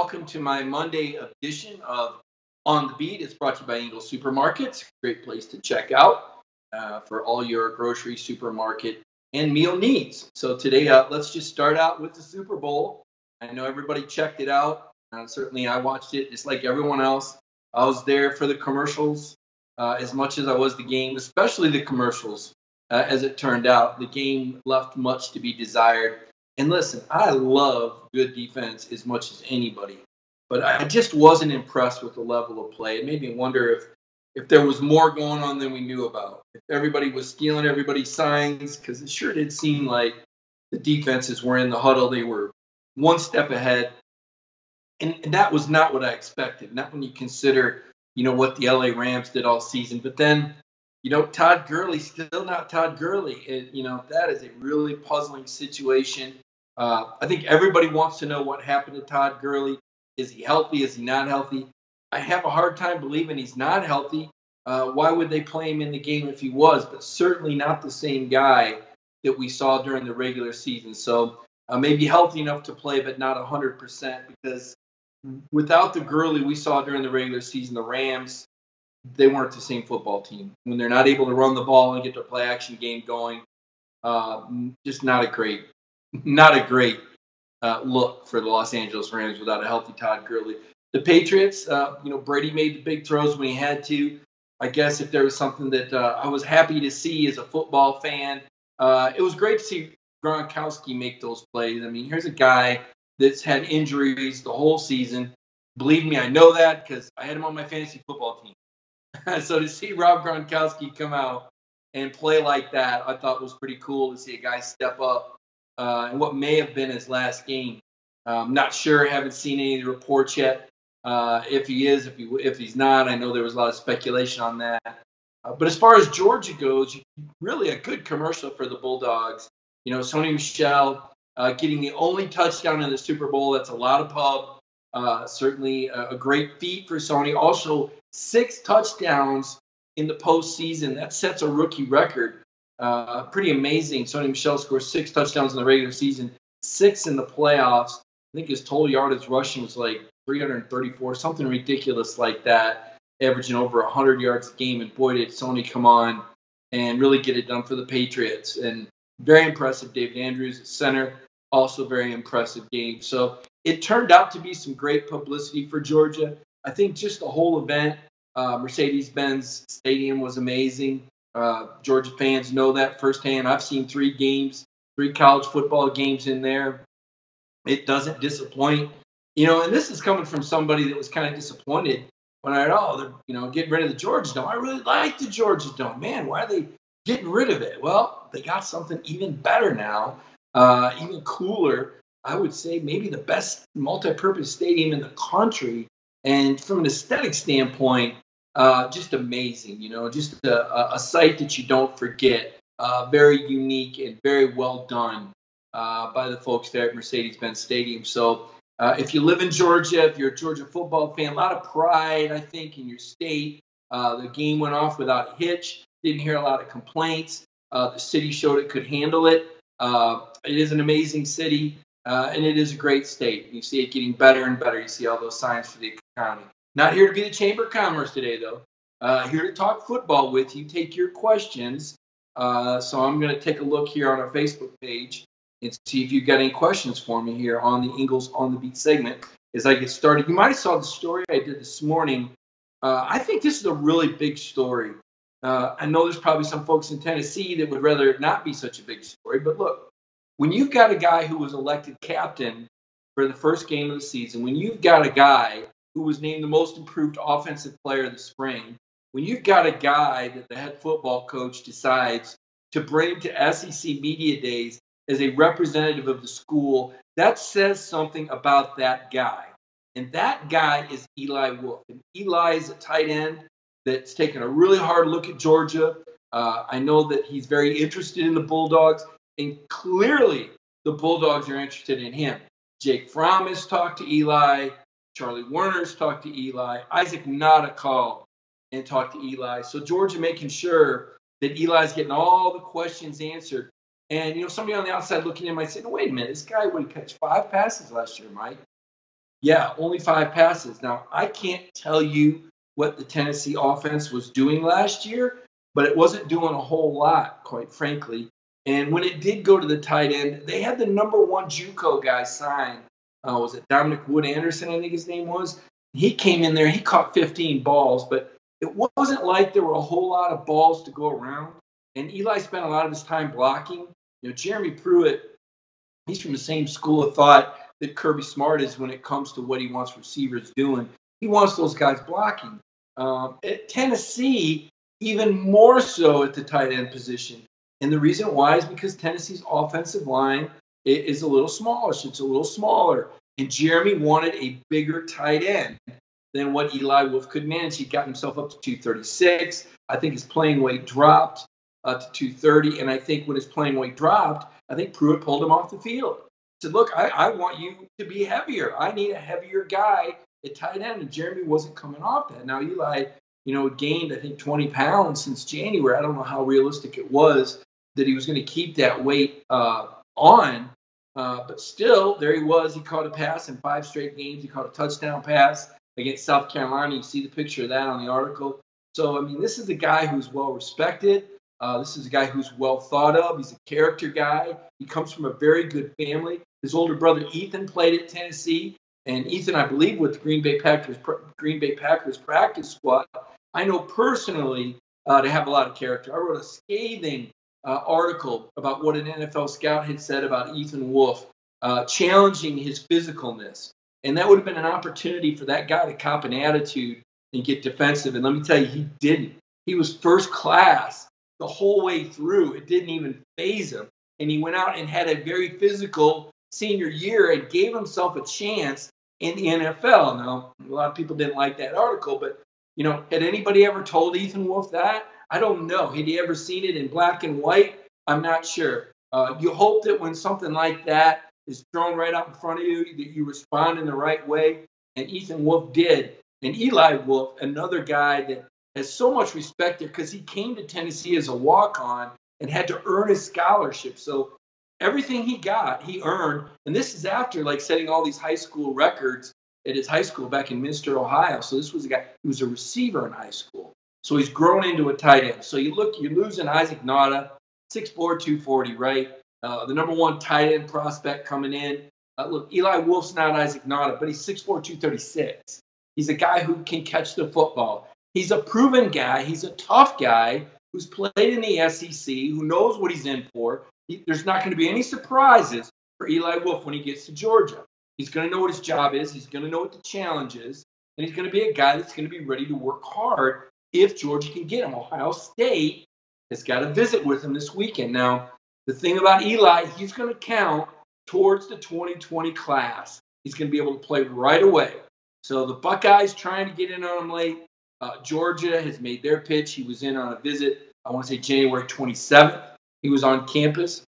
Welcome to my Monday edition of On the Beat. It's brought to you by Ingles Supermarkets. Great place to check out for all your grocery, supermarket, and meal needs. So today, let's just start out with the Super Bowl. I know everybody checked it out. Certainly, I watched it just like everyone else. I was there for the commercials as much as I was the game, especially the commercials. As it turned out, the game left much to be desired. And listen, I love good defense as much as anybody, but I just wasn't impressed with the level of play. It made me wonder if there was more going on than we knew about. If everybody was stealing everybody's signs, because it sure did seem like the defenses were in the huddle. They were one step ahead, and that was not what I expected. Not when you consider, what the LA Rams did all season. But then, Todd Gurley still not Todd Gurley. That is a really puzzling situation. I think everybody wants to know what happened to Todd Gurley. Is he healthy? Is he not healthy? I have a hard time believing he's not healthy. Why would they play him in the game if he was? But certainly not the same guy that we saw during the regular season. So maybe healthy enough to play, but not 100%, because without the Gurley we saw during the regular season, the Rams, they weren't the same football team. When they're not able to run the ball and get their play action game going, just not a great look for the Los Angeles Rams without a healthy Todd Gurley. The Patriots, Brady made the big throws when he had to. I guess if there was something that I was happy to see as a football fan, it was great to see Gronkowski make those plays. I mean, here's a guy that's had injuries the whole season. Believe me, I know that because I had him on my fantasy football team. So to see Rob Gronkowski come out and play like that, I thought was pretty cool to see a guy step up in what may have been his last game. Not sure, haven't seen any of the reports yet. If he is, if he's not, I know there was a lot of speculation on that. But as far as Georgia goes, really a good commercial for the Bulldogs. Sony Michel getting the only touchdown in the Super Bowl. That's a lot of pub. Certainly a great feat for Sony. Also, 6 touchdowns in the postseason. That sets a rookie record. Pretty amazing. Sony Michel scores 6 touchdowns in the regular season, 6 in the playoffs. I think his total yardage rushing was like 334, something ridiculous like that, averaging over 100 yards a game. And boy, did Sony come on and really get it done for the Patriots. And very impressive. David Andrews at center, also very impressive game. So it turned out to be some great publicity for Georgia. I think just the whole event, Mercedes-Benz Stadium was amazing. Georgia fans know that firsthand. I've seen 3 games, 3 college football games in there. It doesn't disappoint. And this is coming from somebody that was kind of disappointed when I heard, they're, getting rid of the Georgia Dome. I really like the Georgia Dome. Man, why are they getting rid of it? Well, they got something even better now, even cooler. I would say maybe the best multi-purpose stadium in the country. And from an aesthetic standpoint, just amazing, just a site that you don't forget. Very unique and very well done by the folks there at Mercedes-Benz Stadium. So if you live in Georgia, if you're a Georgia football fan, a lot of pride, I think, in your state. The game went off without a hitch. Didn't hear a lot of complaints. The city showed it could handle it. It is an amazing city, and it is a great state. You see it getting better and better. You see all those signs for the economy. Not here to be the Chamber of Commerce today, though. Here to talk football with you, take your questions. So I'm going to take a look here on our Facebook page and see if you've got any questions for me here on the Ingles on the Beat segment as I get started. You might have saw the story I did this morning. I think this is a really big story. I know there's probably some folks in Tennessee that would rather it not be such a big story. But look, when you've got a guy who was elected captain for the first game of the season, when you've got a guy who was named the most improved offensive player of the spring, when you've got a guy that the head football coach decides to bring to SEC Media Days as a representative of the school, that says something about that guy. And that guy is Eli Wolf. And Eli is a tight end that's taken a really hard look at Georgia. I know that he's very interested in the Bulldogs, and clearly the Bulldogs are interested in him. Jake Fromm has talked to Eli. Charlie Werner's talked to Eli. Isaac Nada called and talked to Eli. So Georgia making sure that Eli's getting all the questions answered. And, somebody on the outside looking in might say, no, wait a minute, this guy would catch 5 passes last year, Mike. Yeah, only 5 passes. Now, I can't tell you what the Tennessee offense was doing last year, but it wasn't doing a whole lot, quite frankly. And when it did go to the tight end, they had the number one JUCO guy signed. Was it Dominic Wood Anderson, I think his name was? He came in there, he caught 15 balls, but it wasn't like there were a whole lot of balls to go around. And Eli spent a lot of his time blocking. Jeremy Pruitt, he's from the same school of thought that Kirby Smart is when it comes to what he wants receivers doing. He wants those guys blocking. At Tennessee, even more so at the tight end position. And the reason why is because Tennessee's offensive line is a little smallish. It's a little smaller. And Jeremy wanted a bigger tight end than what Eli Wolf could manage. He got himself up to 236. I think his playing weight dropped to 230. And I think when his playing weight dropped, I think Pruitt pulled him off the field. Said, look, I want you to be heavier. I need a heavier guy at tight end. And Jeremy wasn't coming off that. Now, Eli, gained, I think, 20 pounds since January. I don't know how realistic it was that he was going to keep that weight on. But still, there he was. He caught a pass in 5 straight games. He caught a touchdown pass against South Carolina. You see the picture of that on the article. So, I mean, this is a guy who's well respected. This is a guy who's well thought of. He's a character guy. He comes from a very good family. His older brother Ethan played at Tennessee, and Ethan, I believe, with the Green Bay Packers practice squad. I know personally to have a lot of character. I wrote a scathing article about what an NFL scout had said about Ethan Wolf, challenging his physicalness, and that would have been an opportunity for that guy to cop an attitude and get defensive. And let me tell you, he didn't. He was first class the whole way through. It didn't even faze him. And he went out and had a very physical senior year and gave himself a chance in the NFL. Now, a lot of people didn't like that article, but, had anybody ever told Ethan Wolf that? I don't know. Had he ever seen it in black and white? I'm not sure. You hope that when something like that is thrown right out in front of you, that you respond in the right way. And Ethan Wolf did. And Eli Wolf, another guy that has so much respect there because he came to Tennessee as a walk-on and had to earn his scholarship. So everything he got, he earned. And this is after setting all these high school records at his high school back in Minster, Ohio. So this was a guy who was a receiver in high school. So he's grown into a tight end. So you're losing Isaac Nauta, 6'4", 240, right? The number one tight end prospect coming in. Look, Eli Wolf's not Isaac Nauta, but he's 6'4", 236. He's a guy who can catch the football. He's a proven guy. He's a tough guy who's played in the SEC, who knows what he's in for. There's not going to be any surprises for Eli Wolf when he gets to Georgia. He's going to know what his job is. He's going to know what the challenge is. And he's going to be a guy that's going to be ready to work hard if Georgia can get him. Ohio State has got to visit with him this weekend. Now, the thing about Eli, he's going to count towards the 2020 class. He's going to be able to play right away. So the Buckeyes trying to get in on him late. Georgia has made their pitch. He was in on a visit, I want to say January 27th. He was on campus,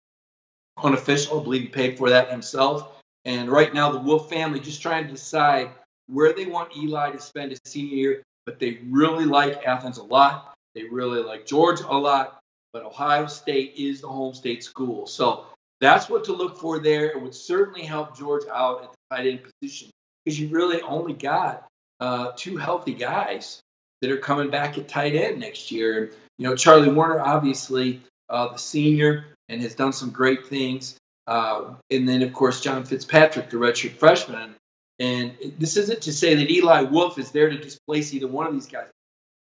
unofficial. I believe he paid for that himself. And right now, the Wolf family just trying to decide where they want Eli to spend his senior year. But they really like Athens a lot. They really like Georgia a lot. But Ohio State is the home state school. So that's what to look for there. It would certainly help Georgia out at the tight end position because you really only got 2 healthy guys that are coming back at tight end next year. Charlie Warner, obviously, the senior, and has done some great things. And then, of course, John Fitzpatrick, the redshirt freshman. And this isn't to say that Eli Wolf is there to displace either one of these guys.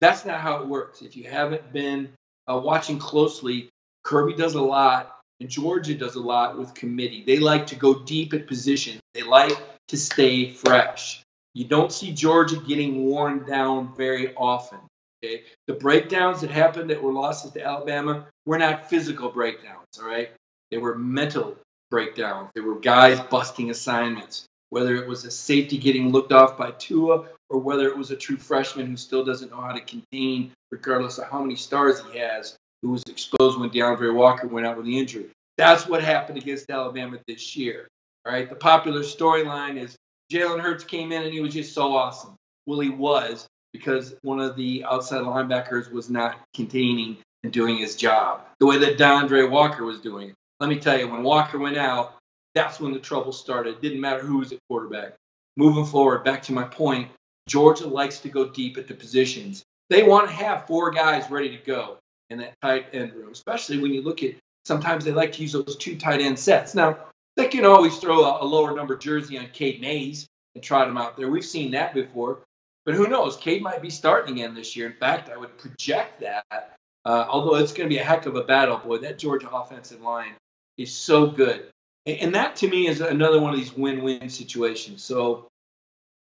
That's not how it works. If you haven't been watching closely, Kirby does a lot, and Georgia does a lot with committee. They like to go deep at position. They like to stay fresh. You don't see Georgia getting worn down very often. Okay, the breakdowns that happened that were losses to Alabama were not physical breakdowns. All right, they were mental breakdowns. They were guys busting assignments, whether it was a safety getting looked off by Tua or whether it was a true freshman who still doesn't know how to contain, regardless of how many stars he has, who was exposed when DeAndre Walker went out with the injury. That's what happened against Alabama this year. All right, the popular storyline is Jalen Hurts came in and he was just so awesome. Well, he was, because one of the outside linebackers was not containing and doing his job the way that DeAndre Walker was doing it. Let me tell you, when Walker went out, that's when the trouble started. It didn't matter who was at quarterback. moving forward, back to my point, Georgia likes to go deep at the positions. They want to have 4 guys ready to go in that tight end room, especially when you look at sometimes they like to use those 2 tight end sets. Now, they can always throw a lower number jersey on Cade Mays and trot him out there. We've seen that before. But who knows? Cade might be starting again this year. In fact, I would project that. Although it's going to be a heck of a battle, boy, that Georgia offensive line is so good. And that, to me, is another one of these win-win situations. So,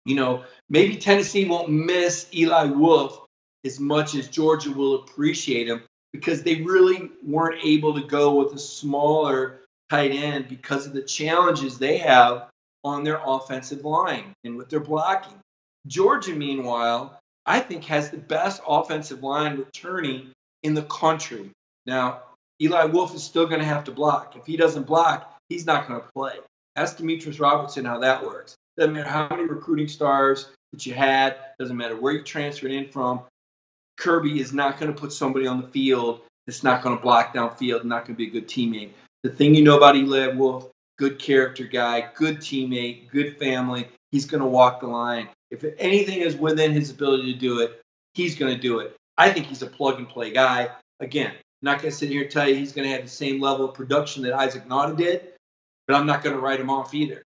maybe Tennessee won't miss Eli Wolf as much as Georgia will appreciate him because they really weren't able to go with a smaller tight end because of the challenges they have on their offensive line and with their blocking. Georgia, meanwhile, I think has the best offensive line returning in the country. Now, Eli Wolf is still going to have to block. If he doesn't block, he's not going to play. Ask Demetrius Robertson how that works. Doesn't matter how many recruiting stars that you had. Doesn't matter where you transferred in from. Kirby is not going to put somebody on the field that's not going to block downfield, not going to be a good teammate. The thing you know about Eli Wolf, good character guy, good teammate, good family. He's going to walk the line. If anything is within his ability to do it, he's going to do it. I think he's a plug-and-play guy. Again, I'm not going to sit here and tell you he's going to have the same level of production that Isaac Nauta did, but I'm not going to write him off either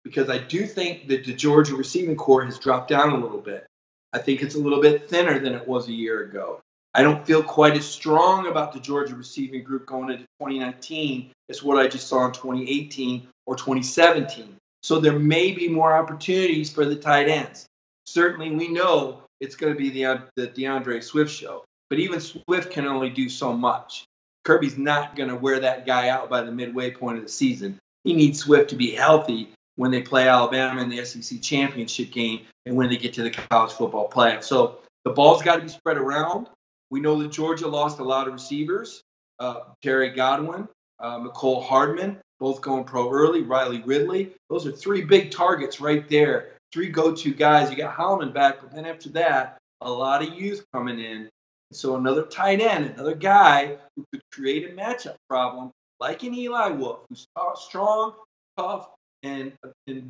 because I do think that the Georgia receiving corps has dropped down a little bit. I think it's a little bit thinner than it was a year ago. I don't feel quite as strong about the Georgia receiving group going into 2019 as what I just saw in 2018 or 2017. So there may be more opportunities for the tight ends. Certainly, we know it's going to be the DeAndre Swift show. But even Swift can only do so much. Kirby's not going to wear that guy out by the midway point of the season. He needs Swift to be healthy when they play Alabama in the SEC championship game and when they get to the college football playoff. So the ball's got to be spread around. We know that Georgia lost a lot of receivers. Terry Godwin, McCole Hardman, both going pro early. Riley Ridley. Those are 3 big targets right there. 3 go-to guys. You got Holloman back, but then after that, a lot of youth coming in. So another tight end, another guy who could create a matchup problem, like an Eli Wolf, who's strong, tough, and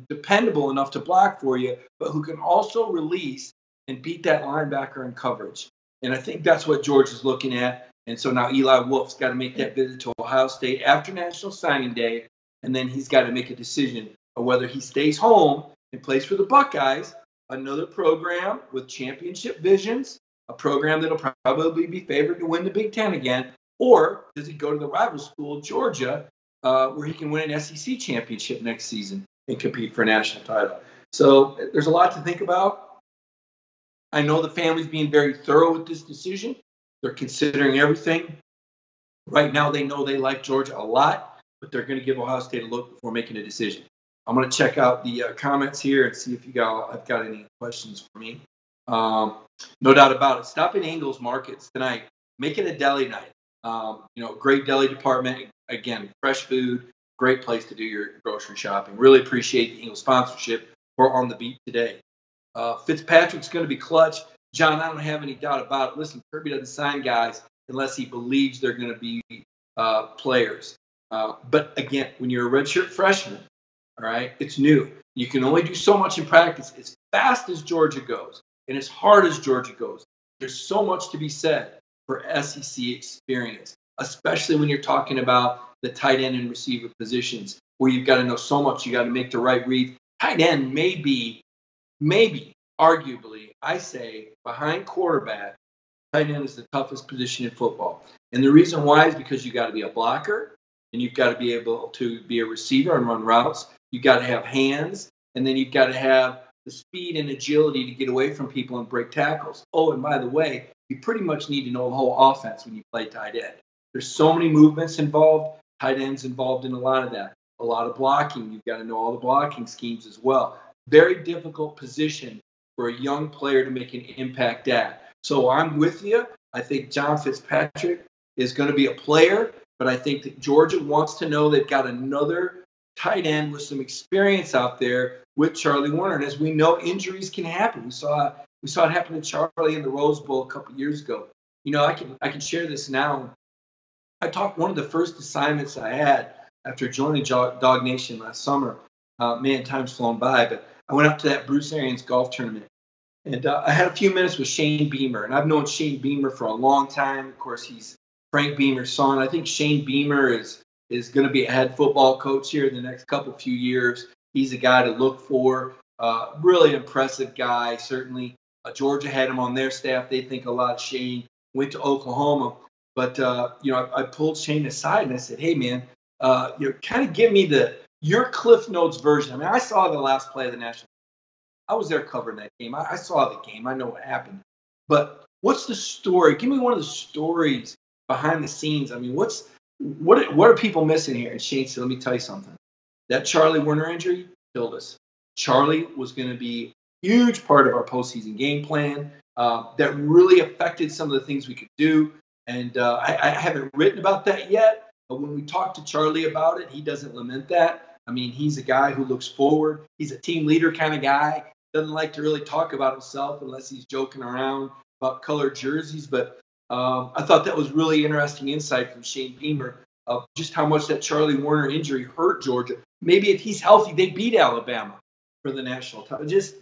dependable enough to block for you, but who can also release and beat that linebacker in coverage. And I think that's what George is looking at. And so now Eli Wolf's got to make that visit to Ohio State after National Signing Day, and then he's got to make a decision of whether he stays home and plays for the Buckeyes, another program with championship visions, a program that'll probably be favored to win the Big Ten again, or does he go to the rival school, Georgia, where he can win an SEC championship next season and compete for a national title? So there's a lot to think about. I know the family's being very thorough with this decision. They're considering everything. Right now, they know they like Georgia a lot, but they're going to give Ohio State a look before making a decision. I'm going to check out the comments here and see if I've got any questions for me. No doubt about it. Stop in Ingles Markets tonight. Make it a deli night. Great deli department. Again, fresh food. Great place to do your grocery shopping. Really appreciate the Ingles sponsorship for On the Beat today. Fitzpatrick's going to be clutch. John, I don't have any doubt about it. Listen, Kirby doesn't sign guys unless he believes they're going to be players. But again, when you're a redshirt freshman, all right, it's new. You can only do so much in practice. As fast as Georgia goes and as hard as Georgia goes, there's so much to be said for SEC experience, especially when you're talking about the tight end and receiver positions where you've got to know so much. You got to make the right read. Tight end maybe, arguably, I say, behind quarterback, tight end is the toughest position in football. And the reason why is because you got to be a blocker and you've got to be able to be a receiver and run routes. You've got to have hands, and then you've got to have the speed and agility to get away from people and break tackles. Oh, and by the way, you pretty much need to know the whole offense when you play tight end. There's so many movements involved, tight ends involved in a lot of that. A lot of blocking. You've got to know all the blocking schemes as well. Very difficult position for a young player to make an impact at. So I'm with you. I think John Fitzpatrick is going to be a player, but I think that Georgia wants to know they've got another tight end with some experience out there with Charlie Warner. And as we know, injuries can happen. We saw it happen to Charlie in the Rose Bowl a couple years ago. I can share this now. One of the first assignments I had after joining Dog Nation last summer. Man, time's flown by, but I went up to that Bruce Arians golf tournament. And I had a few minutes with Shane Beamer, and I've known Shane Beamer for a long time. Of course, he's Frank Beamer's son. I think Shane Beamer is going to be a head football coach here in the next few years. He's a guy to look for. Really impressive guy, certainly. Georgia had him on their staff. They think a lot of Shane. Went to Oklahoma. But, I pulled Shane aside and I said, hey, man, kind of give me your Cliff Notes version. I mean, I saw the last play of the National. I was there covering that game. I saw the game. I know what happened. But what's the story? Give me one of the stories behind the scenes. I mean, what are people missing here? And Shane said, let me tell you something. That Charlie Werner injury killed us. Charlie was going to be a huge part of our postseason game plan. That really affected some of the things we could do. And I haven't written about that yet. But when we talk to Charlie about it, he doesn't lament that. I mean, he's a guy who looks forward. He's a team leader kind of guy. Doesn't like to really talk about himself unless he's joking around about colored jerseys. But I thought that was really interesting insight from Shane Beamer of just how much that Charlie Werner injury hurt Georgia. Maybe if he's healthy, they beat Alabama for the national title. Just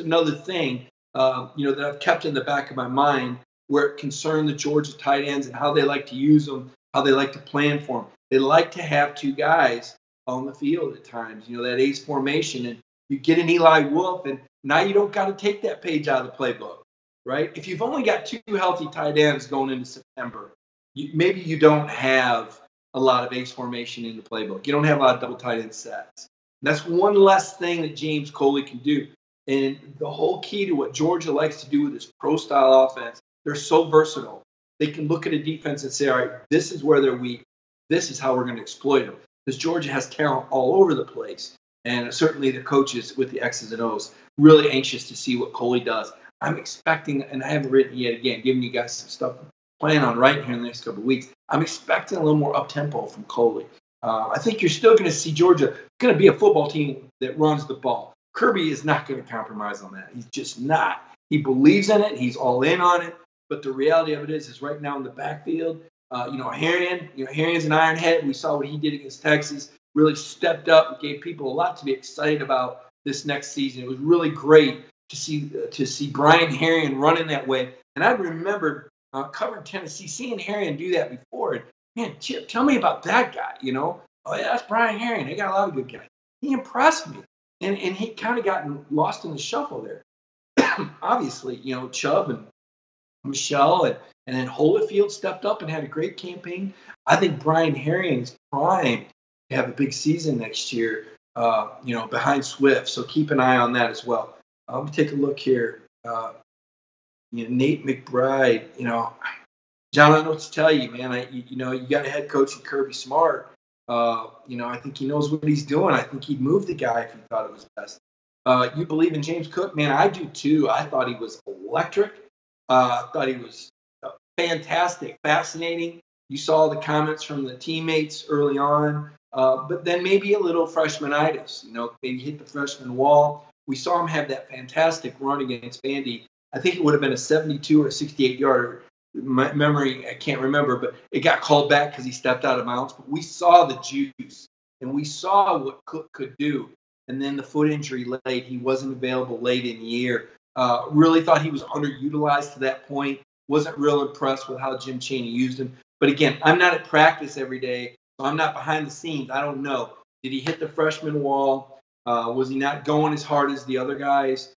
another thing, that I've kept in the back of my mind where it concerned the Georgia tight ends and how they like to use them, how they like to plan for them. They like to have two guys on the field at times, that ace formation. And you get an Eli Wolf, and now you don't got to take that page out of the playbook, right? If you've only got two healthy tight ends going into September, maybe you don't have a lot of ace formation in the playbook. You don't have a lot of double tight end sets. And that's one less thing that James Coley can do. And the whole key to what Georgia likes to do with this pro-style offense, they're so versatile. They can look at a defense and say, all right, this is where they're weak. This is how we're going to exploit them. Because Georgia has talent all over the place. And certainly the coaches with the X's and O's really anxious to see what Coley does. I'm expecting, and I haven't written yet again, giving you guys some stuff to plan on writing here in the next couple of weeks. I'm expecting a little more up-tempo from Coley. I think you're still going to see Georgia going to be a football team that runs the ball. Kirby is not going to compromise on that. He's just not. He believes in it. He's all in on it. But the reality of it is right now in the backfield, Harion's an iron head. We saw what he did against Texas. Really stepped up and gave people a lot to be excited about this next season. It was really great to see Brian Herion running that way. And I remember covering Tennessee, seeing Herion do that before. And, man, Chip, tell me about that guy, Oh, yeah, that's Brian Herion. They got a lot of good guys. He impressed me. And he kind of got lost in the shuffle there. Obviously, Chubb and Michelle and then Holyfield stepped up and had a great campaign. I think Brian Herion is primed to have a big season next year, behind Swift. So keep an eye on that as well. Let me take a look here. Nate McBride, John, I don't know what to tell you, man. You got a head coach in Kirby Smart. I think he knows what he's doing. I think he'd move the guy if he thought it was best. You believe in James Cook? Man, I do too. I thought he was electric. I thought he was fantastic, fascinating. You saw the comments from the teammates early on, but then maybe a little freshmanitis. Maybe hit the freshman wall. We saw him have that fantastic run against Vandy. I think it would have been a 72 or 68-yarder. My memory, I can't remember, but it got called back because he stepped out of bounds. But we saw the juice, and we saw what Cook could do. And then the foot injury late. He wasn't available late in the year. Really thought he was underutilized to that point. Wasn't real impressed with how Jim Chaney used him. But again, I'm not at practice every day, so I'm not behind the scenes. I don't know. Did he hit the freshman wall? Was he not going as hard as the other guys?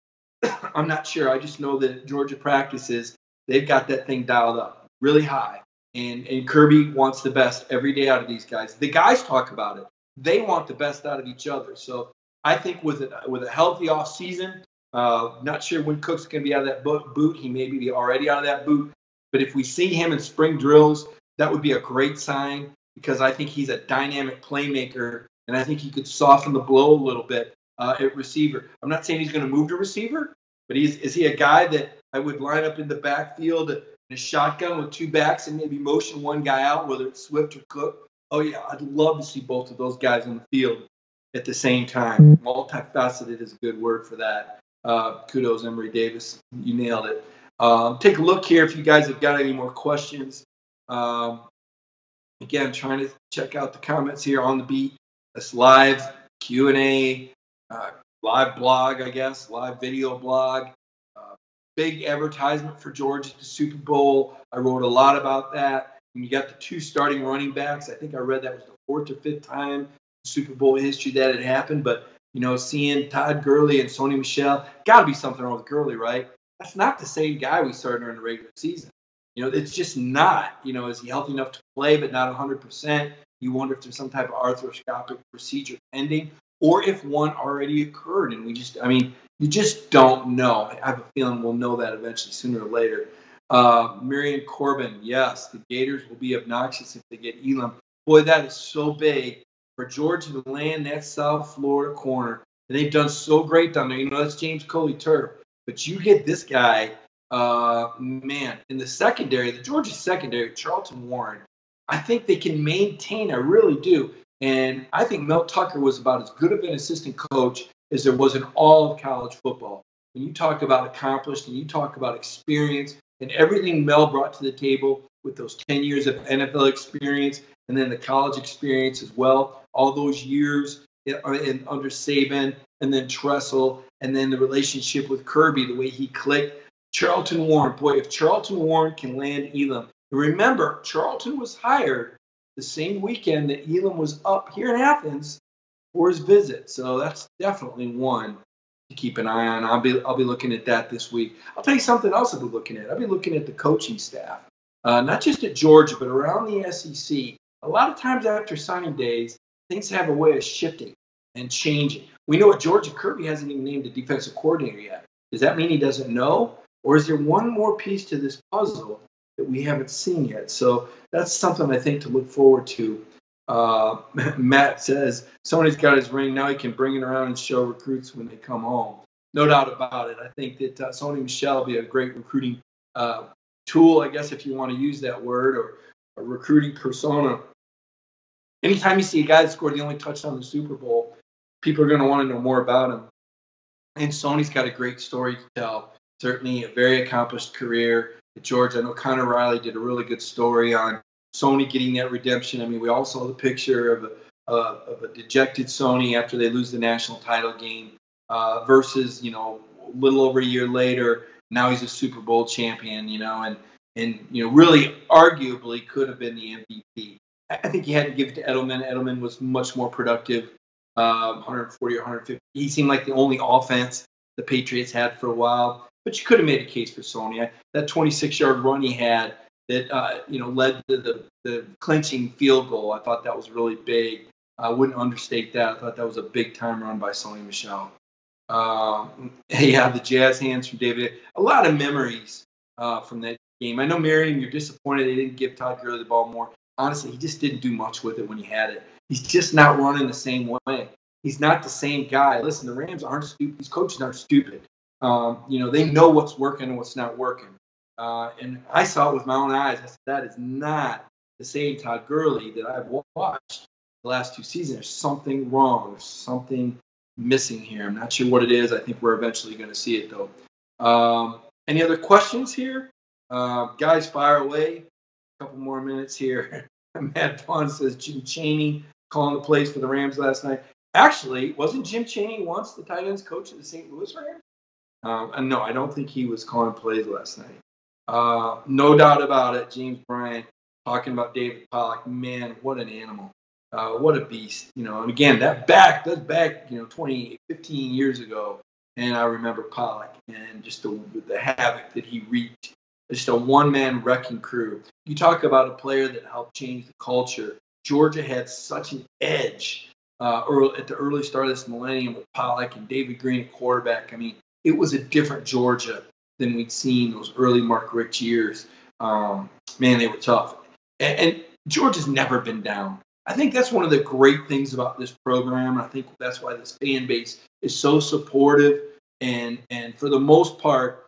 I'm not sure. I just know that Georgia practices, they've got that thing dialed up really high. And Kirby wants the best every day out of these guys. The guys talk about it. They want the best out of each other. So I think with a healthy off season, not sure when Cook's going to be out of that boot. He may be already out of that boot. But if we see him in spring drills, that would be a great sign because I think he's a dynamic playmaker, and I think he could soften the blow a little bit at receiver. I'm not saying he's going to move to receiver, but is he a guy that I would line up in the backfield in a shotgun with two backs and maybe motion one guy out, whether it's Swift or Cook? Oh, yeah, I'd love to see both of those guys on the field at the same time. Multifaceted is a good word for that. Kudos, Emory Davis. You nailed it. Take a look here if you guys have got any more questions. Again, trying to check out the comments here on the beat. That's live Q&A. A live blog, I guess, live video blog. Uh, Big advertisement for Georgia at the Super Bowl. I wrote a lot about that. And you got the 2 starting running backs. I think I read that was the 4th or 5th time in Super Bowl history that had happened. But, seeing Todd Gurley and Sony Michel, got to be something wrong with Gurley, right? That's not the same guy we started during the regular season. It's just not. Is he healthy enough to play but not 100%? You wonder if there's some type of arthroscopic procedure pending, or if one already occurred. And you just don't know. I have a feeling we'll know that eventually, sooner or later. Marion Corbin, yes, the Gators will be obnoxious if they get Elam. Boy, that is so big for Georgia to land that South Florida corner. And they've done so great down there. That's James Coley Turf. But you get this guy, man, in the secondary, the Georgia secondary, Charlton Warren, I think they can maintain, I really do. And I think Mel Tucker was about as good of an assistant coach as there was in all of college football. When you talk about accomplished and you talk about experience and everything Mel brought to the table with those 10 years of NFL experience and then the college experience as well, all those years under Saban and then Tressel and then the relationship with Kirby, the way he clicked. Charlton Warren, boy, if Charlton Warren can land Elam. Remember, Charlton was hired the same weekend that Elam was up here in Athens for his visit. So that's definitely one to keep an eye on. I'll be looking at that this week. I'll tell you something else I'll be looking at. I'll be looking at the coaching staff, not just at Georgia, but around the SEC. A lot of times after signing days, things have a way of shifting and changing. We know at Georgia, Kirby hasn't even named a defensive coordinator yet. Does that mean he doesn't know? Or is there one more piece to this puzzle that we haven't seen yet? So that's something I think to look forward to. Matt says, Sony's got his ring. Now he can bring it around and show recruits when they come home. No doubt about it. I think that Sony Michel will be a great recruiting tool, I guess, if you want to use that word, or a recruiting persona. Anytime you see a guy that scored the only touchdown in the Super Bowl, people are going to want to know more about him. And Sony's got a great story to tell. Certainly a very accomplished career at Georgia. I know Connor Riley did a really good story on Sony getting that redemption. We all saw the picture of a dejected Sony after they lose the national title game versus, a little over a year later, now he's a Super Bowl champion, and really arguably could have been the MVP. I think you had to give it to Edelman. Edelman was much more productive, 140 or 150. He seemed like the only offense the Patriots had for a while. But you could have made a case for Sony. That 26-yard run he had that led to the clinching field goal, I thought that was really big. I wouldn't understate that. I thought that was a big-time run by Sony Michel. The jazz hands from David. A lot of memories from that game. I know, Marion, you're disappointed they didn't give Todd Gurley the ball more. Honestly, he just didn't do much with it when he had it. He's just not running the same way. He's not the same guy. Listen, the Rams aren't stupid. These coaches aren't stupid. They know what's working and what's not working. And I saw it with my own eyes. I said, that is not the same Todd Gurley that I've watched the last 2 seasons. There's something wrong. There's something missing here. I'm not sure what it is. I think we're eventually going to see it, though. Any other questions here? Guys, fire away. A couple more minutes here. Matt Vaughn says Jim Chaney calling the plays for the Rams last night. Actually, wasn't Jim Chaney once the tight ends coach of the St. Louis Rams? And no, I don't think he was calling plays last night. No doubt about it. James Bryant talking about David Pollock. Man, what an animal. What a beast. And again, that's back, 20, 15 years ago. And I remember Pollock and just the havoc that he wreaked. Just a one-man wrecking crew. You talk about a player that helped change the culture. Georgia had such an edge at the early start of this millennium with Pollock and David Green at quarterback. It was a different Georgia than we'd seen those early Mark Richt years. Man, they were tough. And Georgia's never been down. I think that's one of the great things about this program. I think that's why this fan base is so supportive. And for the most part,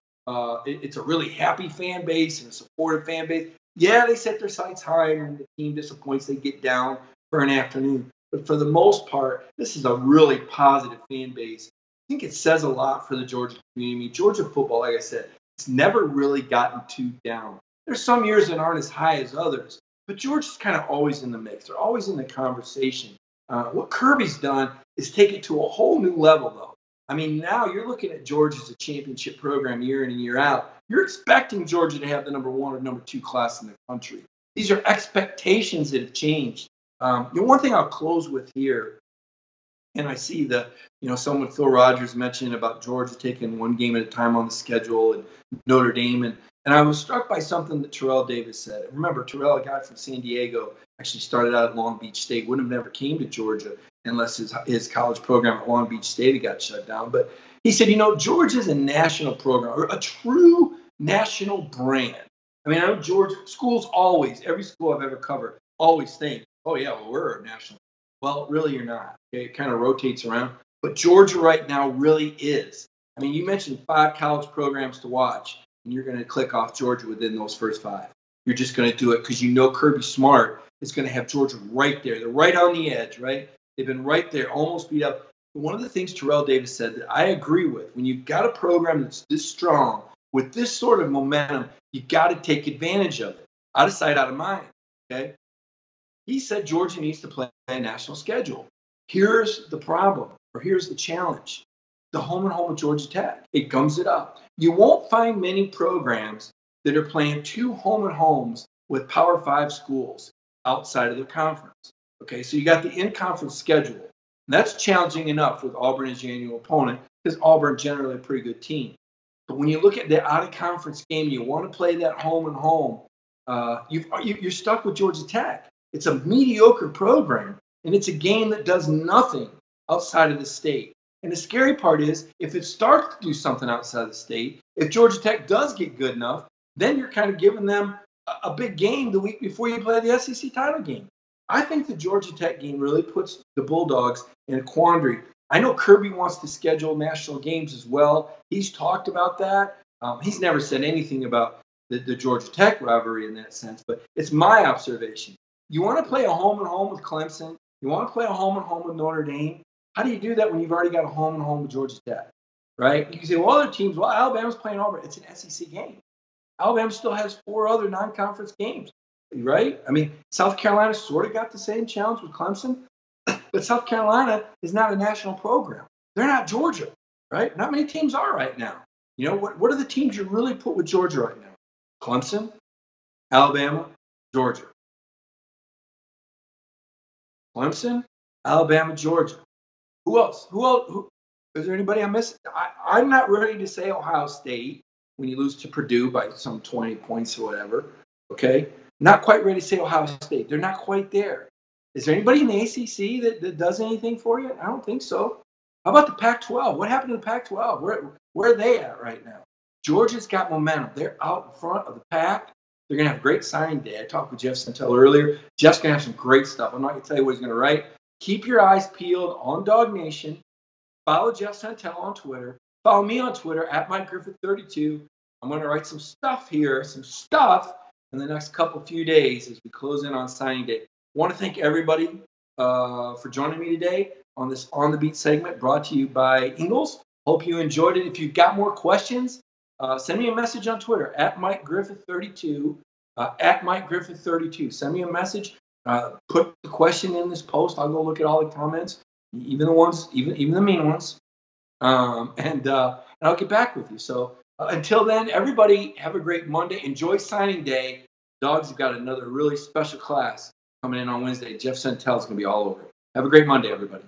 it's a really happy fan base and a supportive fan base. Yeah, they set their sights high, and when the team disappoints, they get down for an afternoon. But for the most part, this is a really positive fan base. I think it says a lot for the Georgia community. Georgia football, like I said, it's never really gotten too down. There's some years that aren't as high as others, but Georgia's kind of always in the mix. They're always in the conversation. What Kirby's done is take it to a whole new level, though. I mean, now you're looking at Georgia as a championship program year in and year out. You're expecting Georgia to have the number 1 or number 2 class in the country. These are expectations that have changed. One thing I'll close with here, and I see someone, Phil Rogers, mentioned about Georgia taking one game at a time on the schedule and Notre Dame. And I was struck by something that Terrell Davis said. Remember, Terrell, a guy from San Diego, actually started out at Long Beach State, would have never came to Georgia unless his college program at Long Beach State had got shut down. But he said, Georgia's a national program, or a true national brand. I mean, I know Georgia schools always, every school I've ever covered, always think, oh, yeah, well, we're a national. Well, really, you're not. Okay? It kind of rotates around. But Georgia right now really is. I mean, you mentioned 5 college programs to watch, and you're going to click off Georgia within those first 5. You're just going to do it because Kirby Smart is going to have Georgia right there. They're right on the edge, right? They've been right there, almost beat up. But one of the things Terrell Davis said that I agree with, when you've got a program that's this strong, with this sort of momentum, you got to take advantage of it. Out of sight, out of mind, okay? He said Georgia needs to play a national schedule. Here's the problem, or here's the challenge. The home and home of Georgia Tech. It gums it up. You won't find many programs that are playing 2 home and homes with Power 5 schools outside of the conference. Okay, so you got the in-conference schedule. And that's challenging enough with Auburn as your annual opponent, because Auburn generally a pretty good team. But when you look at the out-of-conference game, you want to play that home and home, you're stuck with Georgia Tech. It's a mediocre program, and it's a game that does nothing outside of the state. And the scary part is, if it starts to do something outside of the state, if Georgia Tech does get good enough, then you're kind of giving them a big game the week before you play the SEC title game. I think the Georgia Tech game really puts the Bulldogs in a quandary. I know Kirby wants to schedule national games as well. He's talked about that. He's never said anything about the Georgia Tech rivalry in that sense, but it's my observation. You want to play a home and home with Clemson. You want to play a home and home with Notre Dame. How do you do that when you've already got a home and home with Georgia Tech, right? You can say, well, other teams, well, Alabama's playing Auburn. It's an SEC game. Alabama still has 4 other non-conference games, right? I mean, South Carolina sort of got the same challenge with Clemson, but South Carolina is not a national program. They're not Georgia, right? Not many teams are right now. What are the teams you really put with Georgia right now? Clemson, Alabama, Georgia. Clemson, Alabama, Georgia. Who else? Is there anybody I'm missing? I'm not ready to say Ohio State when you lose to Purdue by some 20 points or whatever, okay? Not quite ready to say Ohio State. They're not quite there. Is there anybody in the ACC that does anything for you? I don't think so. How about the Pac-12? What happened to the Pac-12? Where are they at right now? Georgia's got momentum. They're out in front of the pack. They're going to have a great signing day. I talked with Jeff Santel earlier. Jeff's going to have some great stuff. I'm not going to tell you what he's going to write. Keep your eyes peeled on Dog Nation. Follow Jeff Santel on Twitter. Follow me on Twitter at MikeGriffith32. I'm going to write some stuff in the next few days as we close in on signing day. I want to thank everybody for joining me today on this On the Beat segment brought to you by Ingles. Hope you enjoyed it. If you've got more questions, send me a message on Twitter at MikeGriffith32. At MikeGriffith32. Send me a message. Put the question in this post. I'll go look at all the comments, even the ones, even the mean ones, and I'll get back with you. So until then, everybody have a great Monday. Enjoy signing day. Dogs have got another really special class coming in on Wednesday. Jeff Santel is going to be all over it. Have a great Monday, everybody.